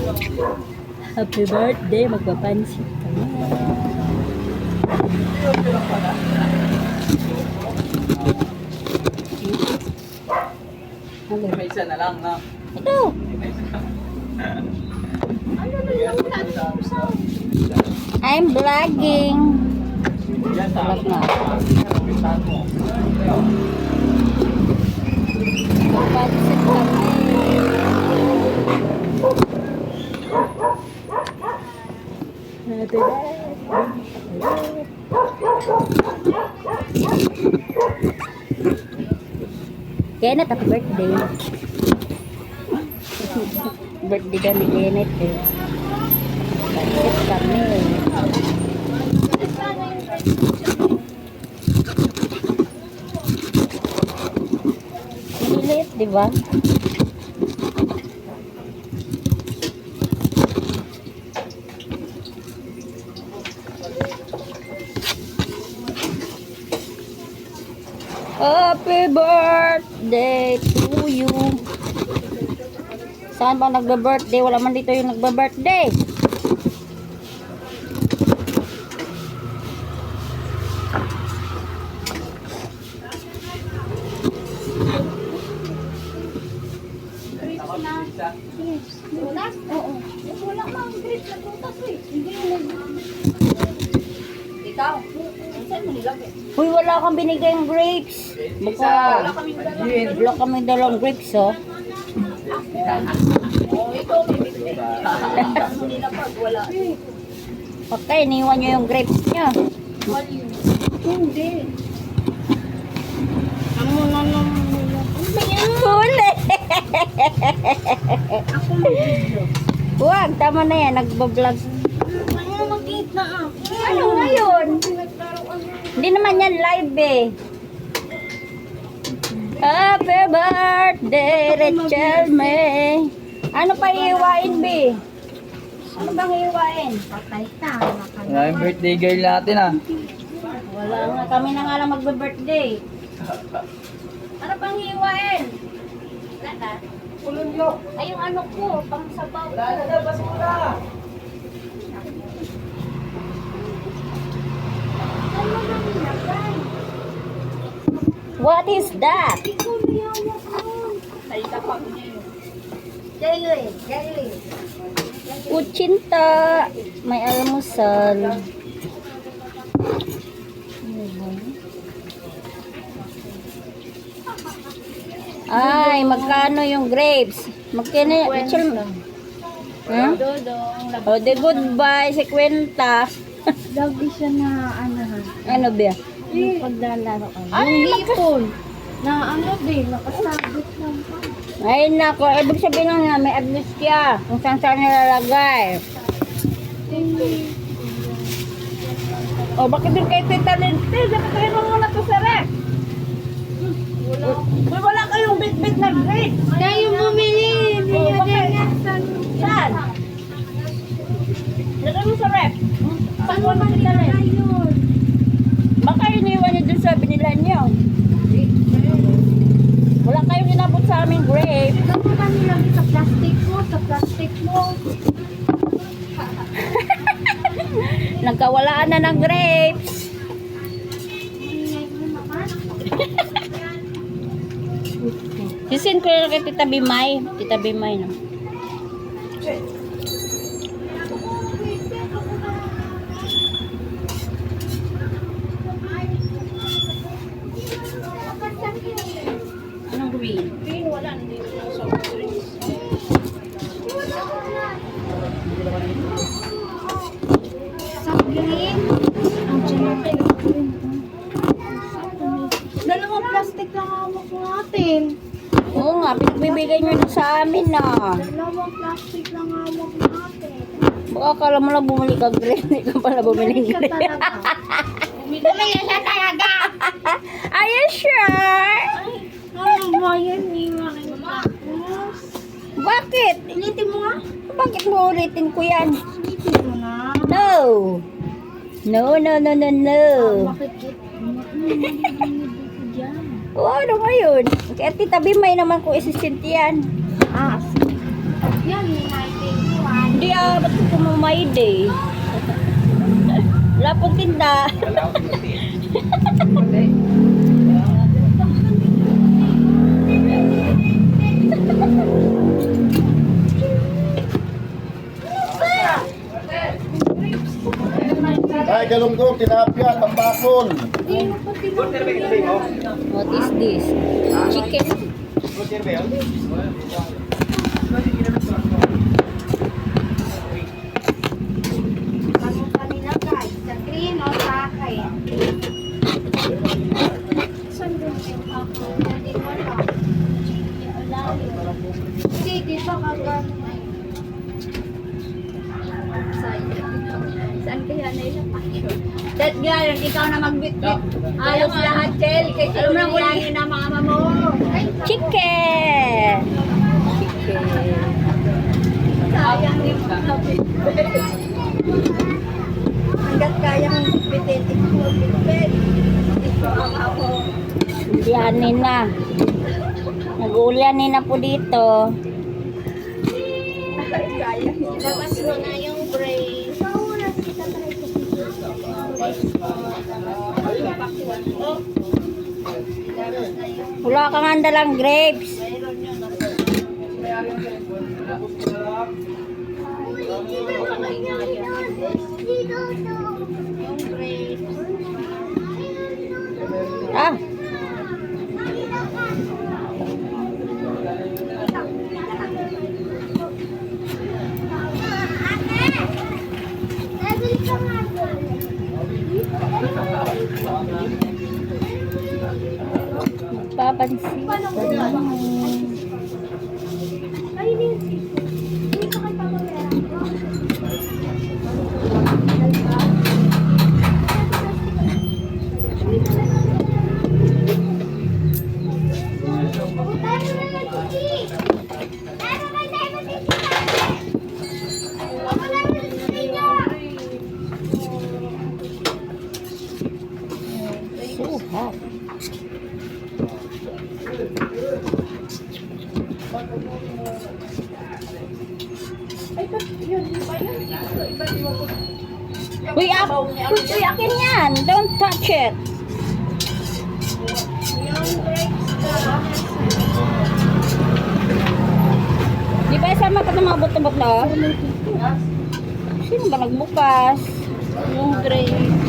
Happy birthday, magpapansit ka na. Ano? May isa na lang, ha? Ito! I'm vlogging. Yan, Vlog na. Pintahan mo. Magpapansit kami. Happy Kenneth, happy birthday. Birthday ka ni Kenneth eh. Pansit kami. Maliit, di ba? Happy birthday to you. Saan ba nagba-birthday? Wala man dito yung nagba-birthday. Butas? Oo. Wala mang grapes na butas eh. Hindi ikaw? Saan mo nilagay? Uy, wala kang binigay yung grapes. Baka wala kami dalang grapes, oh. Oo, ikaw may bibig. Hindi na pag wala. Okay, iniwan nyo yung grapes nyo. Hindi. Amo na naman. Huli! Ako mag-video. Huwag, tama na yan. Nagbablog. Ano mag-eat na ako? Ano ngayon? Hindi naman yan live eh. Happy birthday, Rachel May. Ano pa iiwain, B? Ano bang iiwain? Patay ka. Wala yung birthday girl natin, ha? Wala nga. Kami na nga lang magbe-birthday. Ano bang iiwain? Wala na. Ay, yung ano ko, pang sabaw ko. Wala na, basura! What is that? Ikaw may hawak nun. Salita pa ko niya yun. Jailoy. Kutsinta. May almusal. Ay, magkano yung grapes? Magkano? Rachel? Huh? Dodong. Oh, the goodbye, si Kwenta. Lagi siya na ano ha. Ano ba? Yung paglalaro ka. Ay, Yung hipon. Na ano din, nakasabot lang pa. Ay, nako. Ibig sabihin lang na may amnesia. Kung saan saan nilalagay. Oh, bakit din kayo talented? Dapat kayo muna to sa rep. Wala kayong bit-bit na grapes. Tayo bumili. Nilagay na sa... Saan? Lagay mo sa rep. Paano ba nilagay yun? Baka iniwan niyo dun sa binilan niyo. Wala kayong inabot sa aming grape. Ano ba nilagay sa plastic mo? Sa plastic mo. Nagkawalaan na ng grapes. Sisin ko na kay Tita Bimay. Tita Bimay, no? Anong green? Green, wala. Hindi ko lang sa drinks. Sa green? Ang green. Dalawang plastic lang hawak natin. Oo nga, pinagbibigay nyo na sa amin na. Dalawang plastic lang hawak natin. Baka akala mo lang bumili ka green. Hindi ka pala bumili Bumili ka green. talaga. Bumili ka talaga. Are you sure? Ano ba yan? Iwanan ka. Bakit? Ulitin mo nga. Bakit mo ulitin ko yan? Ulitin mo na. No! No, no, no, no, no. Bakit dito? Dito dyan. O, ano ngayon? Kaya Tita Bimay naman kung isisinti yan. Ah, yan. Yan, may natin ko ha. ba't ko pumamayid eh? Wala pong tinda. Ay, galunggong, tilapia, tambakol. What is this? Chicken? Bagong kanina guys. Sa green o sa akin. Saan doon yung ako? Hindi ko alam. Hindi, dito kagano. Saan kaya nila pakyo? That girl, ikaw na magbitbit. Halos lahat, Chel. Kasi alam mo na kulangin na mama mo. Chicken! Chicken. Sayang yung kapit. Hanggat kaya mong bitbitin, ikaw magbitbit. Ito ang ako. Ulianin na. Nag-ulianin na po dito. Kaya. Labas mo na yung brace. Wala kita Wala kang andalang grapes. Yung brace. Ah, papansin. Ay, hindi ko kayo pamamera. So hot. Uy, uy, akin yan. Don't touch it. Di ba isama ka ng mga buto-buto? Sino ba nagbukas? Yung grapes.